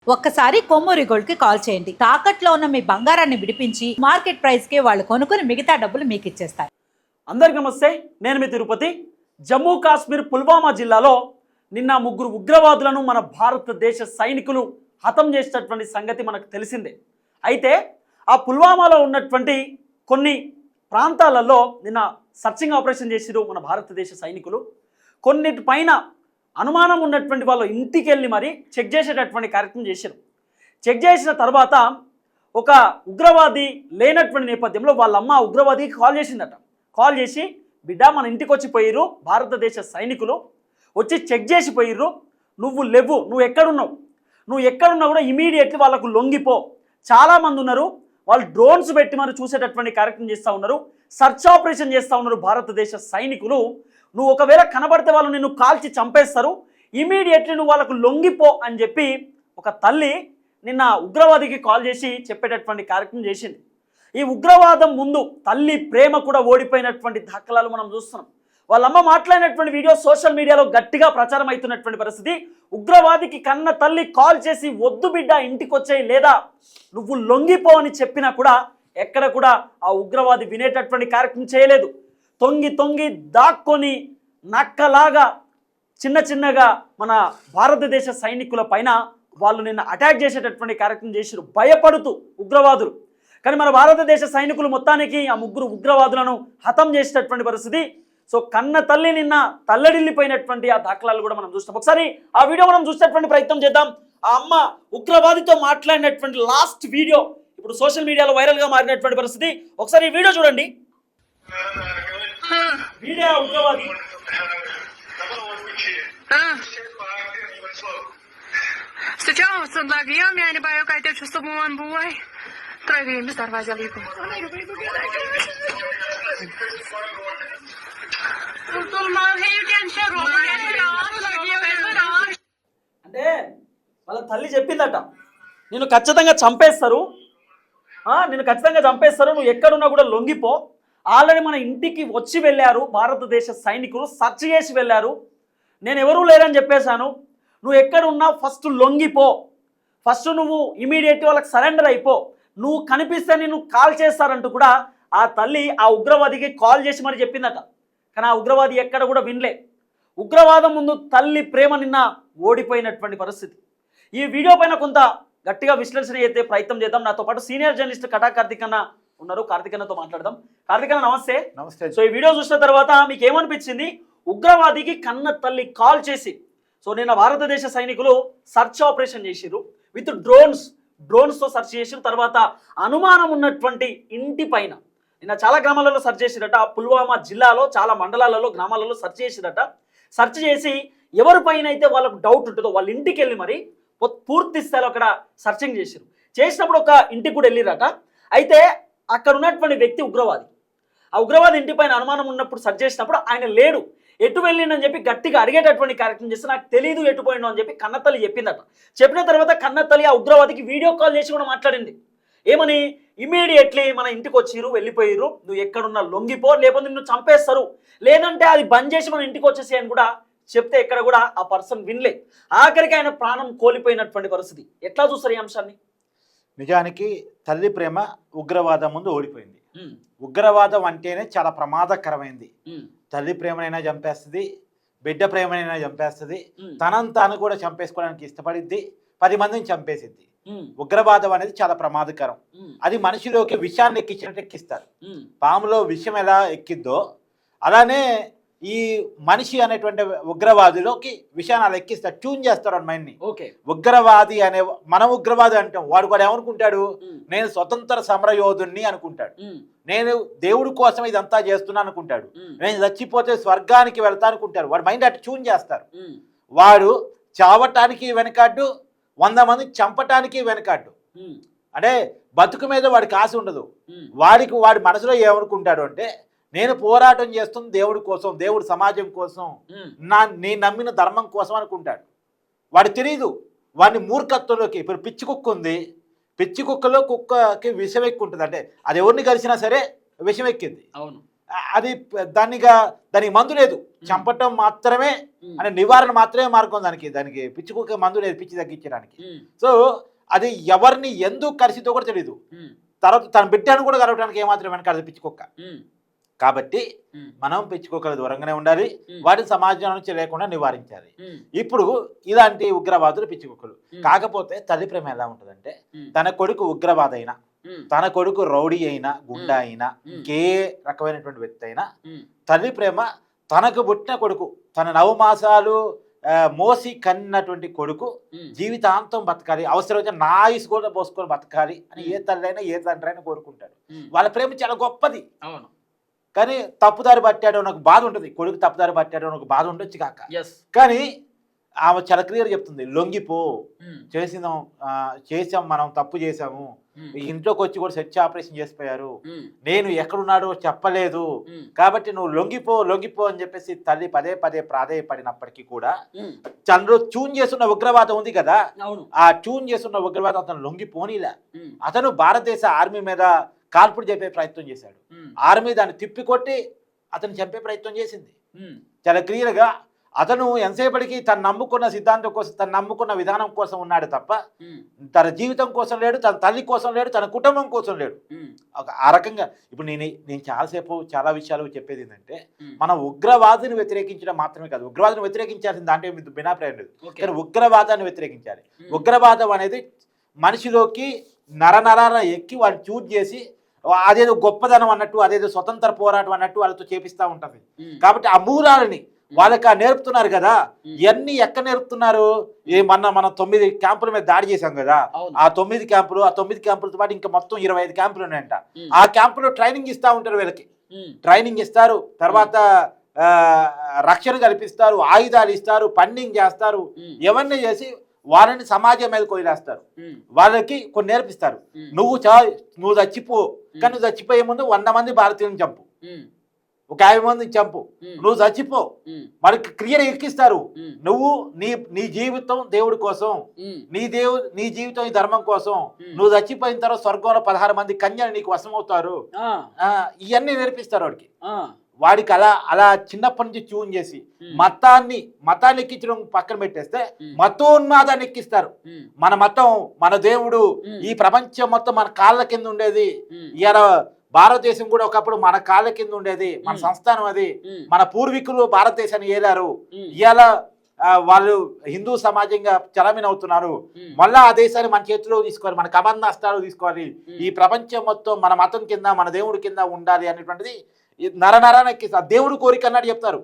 ఒక్కసారి కొమ్మూరి గోల్డ్ కి కాల్ చేయండి. తాకట్లో ఉన్న మీ బంగారాన్ని విడిపించి మార్కెట్ ప్రైస్ కి వాళ్ళు కొనుక్కుని మిగతా డబ్బులు మీకు ఇచ్చేస్తారు. అందరికీ నమస్తే, నేను మీ తిరుపతి. జమ్మూ కాశ్మీర్ పుల్వామా జిల్లాలో నిన్న ముగ్గురు ఉగ్రవాదులను మన భారతదేశ సైనికులు హతం చేసినటువంటి సంగతి మనకు తెలిసిందే. అయితే ఆ పుల్వామాలో ఉన్నటువంటి కొన్ని ప్రాంతాలలో నిన్న సర్చింగ్ ఆపరేషన్ చేసిరు మన భారతదేశ సైనికులు. కొన్నిటిపైన అనుమానం ఉన్నటువంటి వాళ్ళ ఇంటికి వెళ్ళి మరి చెక్ చేసేటటువంటి కార్యక్రమం చేశారు. చెక్ చేసిన తర్వాత ఒక ఉగ్రవాది లేనటువంటి నేపథ్యంలో వాళ్ళమ్మ ఉగ్రవాదికి కాల్ చేసిందట. కాల్ చేసి, బిడ్డ మన ఇంటికి వచ్చి పోయిర్రు భారతదేశ సైనికులు, వచ్చి చెక్ చేసి పోయిర్రు, నువ్వు లేవు, నువ్వు ఎక్కడున్నా కూడా ఇమీడియట్లీ వాళ్ళకు లొంగిపో. చాలామంది ఉన్నారు, వాళ్ళు డ్రోన్స్ పెట్టి మరి చూసేటటువంటి కార్యక్రమం చేస్తూ ఉన్నారు, సర్చ్ ఆపరేషన్ చేస్తూ ఉన్నారు భారతదేశ సైనికులు. నువ్వు ఒకవేళ కనబడితే వాళ్ళు నిన్ను కాల్చి చంపేస్తారు, ఇమీడియట్లీ నువ్వు వాళ్ళకు లొంగిపో అని చెప్పి ఒక తల్లి నిన్న ఉగ్రవాదికి కాల్ చేసి చెప్పేటటువంటి కార్యక్రమం చేసింది. ఈ ఉగ్రవాదం ముందు తల్లి ప్రేమ కూడా ఓడిపోయినటువంటి దాఖలాలు మనం చూస్తున్నాం. వాళ్ళమ్మ మాట్లాడినటువంటి వీడియో సోషల్ మీడియాలో గట్టిగా ప్రచారం అవుతున్నటువంటి పరిస్థితి. ఉగ్రవాదికి కన్న తల్లి కాల్ చేసి, వద్దు బిడ్డ ఇంటికి వచ్చేయి, లేదా నువ్వు లొంగిపో అని చెప్పినా కూడా ఎక్కడ కూడా ఆ ఉగ్రవాది వినేటటువంటి కార్యక్రమం చేయలేదు. తొంగి దాక్కొని నక్కలాగా చిన్నగా మన భారతదేశ సైనికుల పైన వాళ్ళు నిన్న అటాక్ చేసేటటువంటి కార్యక్రమం చేశారు, భయపడుతూ ఉగ్రవాదులు. కానీ మన భారతదేశ సైనికులు మొత్తానికి ఆ ముగ్గురు ఉగ్రవాదులను హతం చేసేటటువంటి పరిస్థితి. సో కన్న తల్లి నిన్న తల్లడిల్లిపోయినటువంటి ఆ దాఖలాలు కూడా మనం చూస్తాం. ఒకసారి ఆ వీడియో మనం చూసేటటువంటి ప్రయత్నం చేద్దాం. ఆ అమ్మ ఉగ్రవాదితో మాట్లాడినటువంటి లాస్ట్ వీడియో ఇప్పుడు సోషల్ మీడియాలో వైరల్గా మారినటువంటి పరిస్థితి. ఒకసారి ఈ వీడియో చూడండి. వీడియో ఉగ్రవాది Sejauh lagi yang ini bayo kaitu customuan buai. Terakhir ini darwaja lipu. Betul mau hiu dan syarul అంటే వాళ్ళ తల్లి చెప్పిందట, నేను ఖచ్చితంగా చంపేస్తారు, నువ్వు ఎక్కడున్నా కూడా లొంగిపో. ఆల్రెడీ మన ఇంటికి వచ్చి వెళ్ళారు భారతదేశ సైనికులు, సర్చ్ చేసి వెళ్ళారు, నేను ఎవరూ లేరని చెప్పేశాను, నువ్వు ఎక్కడున్నా ఫస్ట్ లొంగిపో, ఫస్ట్ నువ్వు ఇమీడియట్గా వాళ్ళకి సరెండర్ అయిపో, నువ్వు కనిపిస్తే నేను కాల్ చేస్తారంటూ కూడా ఆ తల్లి ఆ ఉగ్రవాదికి కాల్ చేసి మరి చెప్పిందట. కానీ ఆ ఉగ్రవాది ఎక్కడ కూడా వినలే. ఉగ్రవాదం ముందు తల్లి ప్రేమ నిన్న ఓడిపోయినటువంటి పరిస్థితి. ఈ వీడియో పైన కొంత గట్టిగా విశ్లేషణ అయితే ప్రయత్నం చేద్దాం. నాతో పాటు సీనియర్ జర్నలిస్ట్ కటా కార్తిక్ అన్న ఉన్నారు, కార్తిక్ అన్నతో మాట్లాడదాం. కార్తిక్ అన్న నమస్తే. నమస్తే. సో ఈ వీడియో చూసిన తర్వాత మీకు ఏమనిపించింది? ఉగ్రవాదికి కన్న తల్లి కాల్ చేసి, సో నిన్న భారతదేశ సైనికులు సర్చ్ ఆపరేషన్ చేసిరు విత్ డ్రోన్స్తో సర్చ్ చేసిన తర్వాత అనుమానం ఉన్నటువంటి ఇంటి పైన నిన్న చాలా గ్రామాలలో సర్చ్ చేసిరట. పుల్వామా జిల్లాలో చాలా మండలాలలో గ్రామాలలో సర్చ్ చేసిరట. సర్చ్ చేసి ఎవరిపైన అయితే వాళ్ళకు డౌట్ ఉంటుందో వాళ్ళ ఇంటికి వెళ్ళి మరి పూర్తి స్థాయిలో అక్కడ సర్చింగ్ చేసిరు. చేసినప్పుడు ఒక ఇంటికి కూడా వెళ్ళిరట. అయితే అక్కడ ఉన్నటువంటి వ్యక్తి ఉగ్రవాది. ఆ ఉగ్రవాది ఇంటిపైన అనుమానం ఉన్నప్పుడు సర్చ్ చేసినప్పుడు ఆయన లేడు, ఎటు వెళ్ళిండని చెప్పి గట్టిగా అడిగేటటువంటి కార్యక్రమం చేస్తే, నాకు తెలియదు ఎటు పోయిండు అని చెప్పి కన్నతల్లి చెప్పిందట. చెప్పిన తర్వాత కన్నతల్లి ఆ ఉగ్రవాదికి వీడియో కాల్ చేసి కూడా మాట్లాడింది. ఏమని? ఇమీడియట్లీ మన ఇంటికి వచ్చిరు, వెళ్ళిపోయిరు, నువ్వు ఎక్కడున్నా లొంగిపో, లేకపోతే నిన్ను చంపేస్తారు, లేదంటే అది బంద్ చేసి మన ఇంటికి వచ్చేసి అని కూడా చెప్తే ఎక్కడ కూడా ఆ పర్సన్ వినలే. ఆఖరికి ఆయన ప్రాణం కోల్పోయినటువంటి పరిస్థితి. ఎట్లా చూస్తారు ఈ అంశాన్ని? నిజానికి తల్లి ప్రేమ ఉగ్రవాదం ముందు ఓడిపోయింది. ఉగ్రవాదం అంటేనే చాలా ప్రమాదకరమైంది. తల్లి ప్రేమనైనా చంపేస్తుంది, బిడ్డ ప్రేమనైనా చంపేస్తుంది, తనను తాను కూడా చంపేసుకోవడానికి ఇష్టపడిద్ది, 10 మందిని చంపేసిద్ది. ఉగ్రవాదం అనేది చాలా ప్రమాదకరం. అది మనిషిలోకి విషాన్ని ఎక్కించినట్టు ఎక్కిస్తారు. పాములో విషం ఎలా ఎక్కిద్దో అలానే ఈ మనిషి అనేటువంటి ఉగ్రవాదిలోకి విషయాన్ని అలా ఎక్కిస్తారు, ట్యూన్ చేస్తారు అని మైండ్ని. ఉగ్రవాది అనే మనం ఉగ్రవాది అంటాం, వాడు కూడా ఏమనుకుంటాడు? నేను స్వతంత్ర సమరయోధుణ్ణి అనుకుంటాడు, నేను దేవుడి కోసం ఇదంతా చేస్తున్నా అనుకుంటాడు, నేను చచ్చిపోతే స్వర్గానికి వెళ్తా అనుకుంటాడు. వాడు మైండ్ అటు ట్యూన్ చేస్తారు. వాడు చావటానికి వెనకాడ్డు, 100 మందిని చంపటానికి వెనకాడ్డు. అంటే బతుకు మీద వాడికి ఆశ ఉండదు. వాడి మనసులో ఏమనుకుంటాడు అంటే, నేను పోరాటం చేస్తుంది దేవుడి కోసం, దేవుడి సమాజం కోసం, నేను నమ్మిన ధర్మం కోసం అనుకుంటాడు. వాడు తెలియదు వాడిని మూర్ఖత్వంలోకి. ఇప్పుడు పిచ్చి కుక్క ఉంది, పిచ్చి కుక్కలో కుక్కకి విషం ఎక్కువ ఉంటుంది, అంటే అది ఎవరిని కలిసినా సరే విషం ఎక్కింది. అవును. అది దానికి మందు లేదు, చంపటం మాత్రమే అంటే నివారణ మాత్రమే మార్గం. దానికి పిచ్చి కుక్క మందు లేదు పిచ్చి తగ్గించడానికి. సో అది ఎవరిని ఎందుకు కరిసితో కూడా తెలియదు. తర్వాత తన బిడ్డను కూడా కరవడానికి ఏమాత్రం వెనకాడదు పిచ్చి కుక్క. కాబట్టి మనం పిచ్చి కుక్కలు దూరంగానే ఉండాలి, వాటిని సమాజం నుంచి లేకుండా నివారించాలి. ఇప్పుడు ఇలాంటి ఉగ్రవాదులు పిచ్చి కుక్కలు. కాకపోతే తల్లి ప్రేమ ఎలా ఉంటుందంటే, తన కొడుకు ఉగ్రవాద అయినా, తన కొడుకు రౌడీ అయినా, గుండా అయినా, ఇంకే రకమైనటువంటి వ్యక్తి అయినా, తల్లి ప్రేమ తనకు పుట్టిన కొడుకు, తన 9 మాసాలు మోసి కన్నటువంటి కొడుకు జీవితాంతం బతకాలి, అవసరమైతే నా ఆయుసు కూడా పోసుకొని బతకాలి అని ఏ తల్లి అయినా ఏ తండ్రి అయినా కోరుకుంటాడు. వాళ్ళ ప్రేమ చాలా గొప్పది. అవును. కానీ తప్పుదారి పట్టాడో నాకు బాధ ఉంటుంది, కొడుకు తప్పుదారి పట్టాడో నాకు బాధ ఉండొచ్చు కాక. కానీ ఆమె చాలా క్లియర్ చెప్తుంది, లొంగిపో, చేసాం మనం తప్పు చేసాము, ఇంట్లోకి వచ్చి కూడా సెర్చ్ ఆపరేషన్ చేసిపోయారు, నేను ఎక్కడున్నాడో చెప్పలేదు, కాబట్టి నువ్వు లొంగిపో అని చెప్పేసి తల్లి పదే పదే ప్రాధేయపడినప్పటికీ కూడా తనలో ట్యూన్ చేస్తున్న ఉగ్రవాదం ఉంది కదా, ఆ ట్యూన్ చేస్తున్న ఉగ్రవాదం అతను లొంగిపోనీలా. అతను భారతదేశ ఆర్మీ మీద కాల్పుడు చెప్పే ప్రయత్నం చేశాడు. ఆర్మీ దాన్ని తిప్పికొట్టి అతను చంపే ప్రయత్నం చేసింది. చాలా క్లియర్గా అతను ఎంతసేపటికి తను నమ్ముకున్న సిద్ధాంతం కోసం, తను నమ్ముకున్న విధానం కోసం ఉన్నాడు తప్ప తన జీవితం కోసం లేడు, తన తల్లి కోసం లేడు, తన కుటుంబం కోసం లేడు. ఆ రకంగా ఇప్పుడు నేను చాలా విషయాలు చెప్పేది ఏంటంటే, మనం ఉగ్రవాదిని వ్యతిరేకించడం మాత్రమే కాదు, ఉగ్రవాదిని వ్యతిరేకించాల్సిన దాంట్లో బినాప్రాయం లేదు, కానీ ఉగ్రవాదాన్ని వ్యతిరేకించాలి. ఉగ్రవాదం అనేది మనిషిలోకి నరనరాన ఎక్కి వాడిని చూజ్ చేసి అదేదో గొప్పదనం అన్నట్టు, అదేదో స్వతంత్ర పోరాటం అన్నట్టు వాళ్ళతో చేపిస్తూ ఉంటుంది. కాబట్టి ఆ మూలాలని వాళ్ళకి నేర్పుతున్నారు కదా. ఇవన్నీ ఎక్కడ నేర్పుతున్నారు? మనం 9 క్యాంపుల మీద దాడి చేశాం కదా, ఆ 9 క్యాంపులతో పాటు ఇంకా మొత్తం 25 క్యాంపులు ఉన్నాయంట. ఆ క్యాంపులో ట్రైనింగ్ ఇస్తూ ఉంటారు, వీళ్ళకి ట్రైనింగ్ ఇస్తారు, తర్వాత రక్షణ కల్పిస్తారు, ఆయుధాలు ఇస్తారు, ఫండింగ్ చేస్తారు, ఇవన్నీ చేసి వాళ్ళని సమాజం మీద కొయిలేస్తారు. వాళ్ళకి కొన్ని నేర్పిస్తారు, నువ్వు చచ్చిపో, కానీ నువ్వు చచ్చిపోయే ముందు 100 మంది భారతీయులను చంపు, ఒక 50 మందిని చంపు, నువ్వు చచ్చిపో. వాళ్ళకి క్లియర్ ఎక్కిస్తారు, నువ్వు నీ జీవితం దేవుడి కోసం, నీ జీవితం ఈ ధర్మం కోసం, నువ్వు చచ్చిపోయిన తర్వాత స్వర్గంలో 16 మంది కన్యలు నీకు వశమవుతారు. ఇవన్నీ నేర్పిస్తారు వాడికి. అలా చిన్నప్పటి నుంచి ట్యూన్ చేసి మతాన్ని ఎక్కించడం పక్కన పెట్టేస్తే మతోన్మాదాన్ని ఎక్కిస్తారు. మన మతం, మన దేవుడు, ఈ ప్రపంచం మొత్తం మన కాళ్ళ కింద ఉండేది. ఇలా భారతదేశం కూడా ఒకప్పుడు మన కాళ్ళ కింద ఉండేది, మన సంస్థానం అది, మన పూర్వీకులు భారతదేశాన్ని ఏలారు. ఇవాళ వాళ్ళు హిందూ సమాజంగా చలమీనవుతున్నారు. మళ్ళా ఆ దేశాన్ని మన చేతిలో తీసుకోవాలి, మన కబంధ హస్తాలు తీసుకోవాలి, ఈ ప్రపంచం మొత్తం మన మతం కింద, మన దేవుడి కింద ఉండాలి అనేటువంటిది నరనరానికి దేవుడు కోరిక అన్నట్టు చెప్తారు.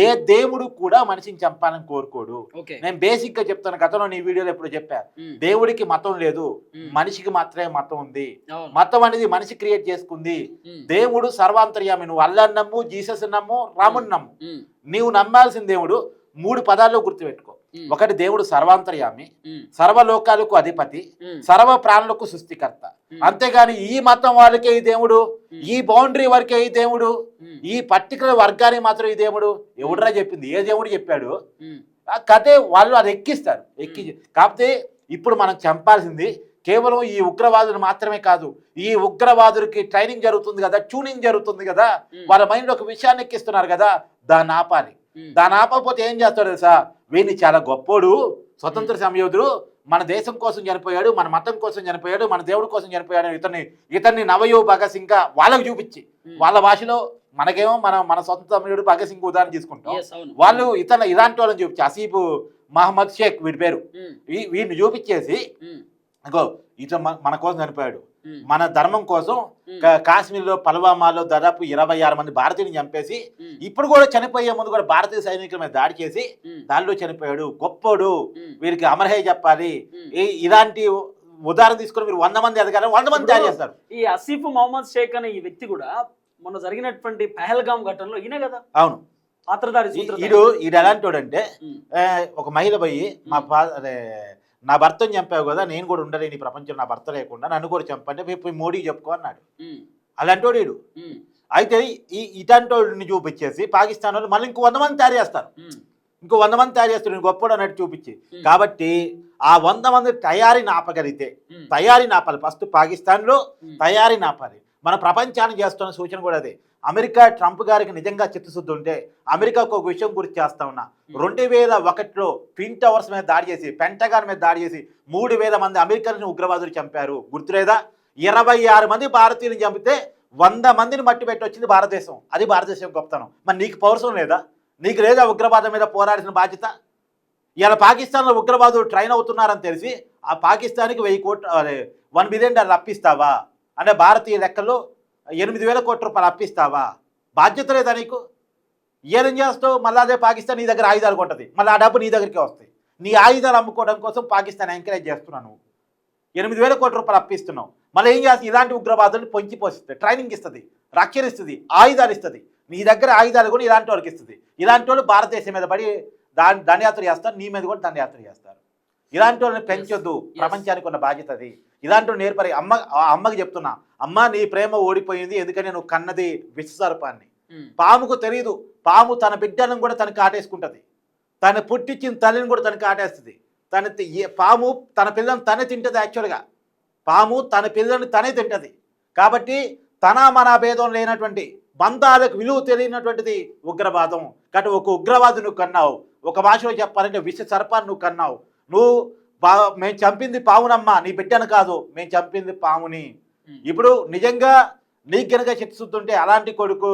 ఏ దేవుడు కూడా మనిషిని చంపాలని కోరుకోడు. నేను బేసిక్ గా చెప్తాను, గతంలో నీ వీడియోలో ఎప్పుడు చెప్పా, దేవుడికి మతం లేదు, మనిషికి మాత్రమే మతం ఉంది. మతం అనేది మనిషి క్రియేట్ చేసుకుంది. దేవుడు సర్వాంతర్యామి. నువ్వు అల్లాహ్ నమ్ము, జీసస్ నమ్ము, రాముని నమ్ము, నీవు నమ్మాల్సిన దేవుడు 3 పదాల్లో గుర్తుపెట్టుకో. ఒకటి, దేవుడు సర్వాంతర్యామి, సర్వలోకాలకు అధిపతి, సర్వ ప్రాణులకు సృష్టికర్త. అంతేగాని ఈ మతం వాళ్ళకే ఈ దేవుడు, ఈ బౌండరీ వరకే ఈ దేవుడు, ఈ పర్టికులర్ వర్గానికి మాత్రం ఈ దేవుడు ఎవడరా చెప్పింది? ఏ దేవుడు చెప్పాడు? కథే వాళ్ళు అది ఎక్కిస్తారు. కాకపోతే ఇప్పుడు మనం చంపాల్సింది కేవలం ఈ ఉగ్రవాదులు మాత్రమే కాదు, ఈ ఉగ్రవాదులకి ట్రైనింగ్ జరుగుతుంది కదా, ట్యూనింగ్ జరుగుతుంది కదా, వాళ్ళ మైండ్ ఒక విషయాన్ని ఎక్కిస్తున్నారు కదా, దాన్ని ఆపాలి. దాన్ని ఆపకపోతే ఏం చేస్తాడు తెలుసా? వీడిని చాలా గొప్పోడు, స్వతంత్ర సంయోధుడు, మన దేశం కోసం చనిపోయాడు, మన మతం కోసం చనిపోయాడు, మన దేవుడి కోసం చనిపోయాడు, ఇతన్ని నవయో భగత్ సింగ్ వాళ్ళకు చూపించి, వాళ్ళ భాషలో మనకేమో మన సొంత సమయుడు భగత్ సింగ్ ఉదాహరణ తీసుకుంటాం, వాళ్ళు ఇలాంటి వాళ్ళని చూపించి, అసీఫ్ మహమ్మద్ షేక్ వీడి పేరు, వీడిని చూపించేసి ఇట్లా మన కోసం చనిపోయాడు, మన ధర్మం కోసం కాశ్మీర్లో పల్వామాలో దాదాపు 26 మంది భారతీయుని చంపేసి, ఇప్పుడు కూడా చనిపోయే ముందు కూడా భారతీయ సైనికుల మీద దాడి చేసి దానిలో చనిపోయాడు, గొప్పోడు, వీరికి అమరహే చెప్పాలి. ఇలాంటి ఉదాహరణ తీసుకుని మీరు 100 మంది ఎదగాలి, 100 మంది తయారు చేస్తారు. ఈ అసీఫ్ మహమ్మద్ షేక్ అనే ఈ వ్యక్తి కూడా మొన్న జరిగినటువంటి పహల్గామ్ ఘటనలో ఈయనే కదా. అవును, ఈడు ఎలాంటి వాడు అంటే, ఒక మహిళ పోయి నా భర్తను చంపావు కదా, నేను కూడా ఉండలేని ప్రపంచం, నా భర్త లేకుండా నన్ను కూడా చంపంటే పోయి మోడీకి చెప్పుకో అన్నాడు. అలాంటి వాడు వీడు. అయితే ఇలాంటి వాడిని చూపించేసి పాకిస్తాన్ వాళ్ళు మళ్ళీ ఇంకో 100 మంది తయారు చేస్తారు, నేను గొప్పడు అన్నట్టు చూపించి. కాబట్టి ఆ 100 మంది తయారీని ఆపగలిగితే, తయారీని ఆపాలి. ఫస్ట్ పాకిస్తాన్లో తయారీని ఆపాలి. మన ప్రపంచాన్ని చేస్తున్న సూచన కూడా అదే. అమెరికా ట్రంప్ గారికి నిజంగా చిత్తశుద్ధి ఉంటే అమెరికాకు ఒక విషయం గురించి చేస్తా ఉన్నా. 2001లో ట్విన్ టవర్స్ మీద దాడి చేసి, పెంటగాన్ మీద దాడి చేసి 3000 మంది అమెరికన్ ఉగ్రవాదులు చంపారు. గుర్తులేదా? 26 మంది భారతీయులను చంపితే 100 మందిని మట్టి పెట్టి వచ్చింది భారతదేశం. అది భారతదేశం గొప్పతనం. మరి నీకు పౌరుషం లేదా? నీకు లేదా ఉగ్రవాదం మీద పోరాడాల్సిన బాధ్యత? ఇలా పాకిస్తాన్లో ఉగ్రవాదులు ట్రైన్ అవుతున్నారని తెలిసి ఆ పాకిస్తాన్కి 1 బిలియన్ డాలర్లు అప్పిస్తావా? అంటే భారతీయ లెక్కల్లో 8,000 కోట్ల రూపాయలు అప్పిస్తావా? బాధ్యత లేదా నీకు? ఏం చేస్తావు? మళ్ళీ అదే పాకిస్తాన్ నీ దగ్గర ఆయుధాలు కొంటది, మళ్ళీ ఆ డబ్బు నీ దగ్గరికి వస్తాయి. నీ ఆయుధాలు అమ్ముకోవడం కోసం పాకిస్తాన్ ఎంకరేజ్ చేస్తున్నావు. నువ్వు 8,000 కోట్ల రూపాయలు అప్పిస్తున్నావు. మళ్ళీ ఏం చేస్తుంది? ఇలాంటి ఉగ్రవాదులను పొంచి పోషిస్తుంది, ట్రైనింగ్ ఇస్తుంది, రక్షణ ఇస్తుంది, ఆయుధాలు ఇస్తుంది. నీ దగ్గర ఆయుధాలు కూడా ఇలాంటి వాళ్ళకి ఇస్తుంది. ఇలాంటి వాళ్ళు భారతదేశం మీద పడి దండయాత్ర చేస్తారు, నీ మీద కూడా దండయాత్ర చేస్తారు. ఇలాంటి వాళ్ళని పెంచొద్దు. ప్రపంచానికి ఉన్న బాధ్యత అది. ఇలాంటి వాళ్ళు నేర్పరి. అమ్మకి చెప్తున్నా, అమ్మ నీ ప్రేమ ఓడిపోయింది, ఎందుకని నువ్వు కన్నది విషసర్పాన్ని. పాముకు తెలియదు, పాము తన బిడ్డలను కూడా తనకి కాటేసుకుంటుంది, తను పుట్టించిన తల్లిని కూడా తనకి కాటేస్తుంది. పాము తన పిల్లలను తనే తింటుంది. యాక్చువల్గా పాము తన పిల్లల్ని తనే తింటుంది. కాబట్టి తన మన భేదం లేనటువంటి బంధాలకు విలువ తెలియనటువంటిది ఉగ్రవాదం. కాబట్టి ఒక ఉగ్రవాది నువ్వు కన్నావు. ఒక భాషలో చెప్పాలంటే విష సర్పాన్ని నువ్వు కన్నావు. నువ్వు మేము చంపింది పావునమ్మా, నీ బిడ్డను కాదు, మేము చంపింది పాముని. ఇప్పుడు నిజంగా నీకు గనక చిత్తశుద్ధి ఉంటే అలాంటి కొడుకు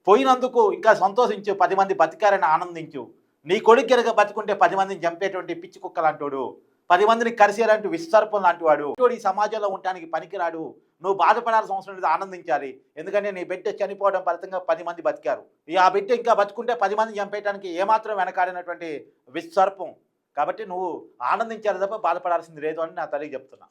పోయినందుకు ఇంకా సంతోషించు, 10 మంది బతికారని ఆనందించు. నీ కొడుకు గనక బతుకుంటే 10 మందిని చంపేటువంటి పిచ్చి కుక్క లాంటోడు, 10 మందిని కరిసేలాంటి విషసర్పం లాంటి వాడు ఈ సమాజంలో ఉండడానికి పనికిరాడు. నువ్వు బాధపడాల్సిన అవసరం లేదు, ఆనందించాలి. ఎందుకంటే నీ బిడ్డ చనిపోవడం ఫలితంగా 10 మంది బతికారు. ఆ బిడ్డ ఇంకా బతుకుంటే 10 మందిని చంపేయడానికి ఏమాత్రం వెనకాడినటువంటి విషసర్పం. కాబట్టి నువ్వు ఆనందించాలి తప్ప బాధపడాల్సింది లేదు అని నా తల్లికి చెప్తున్నా.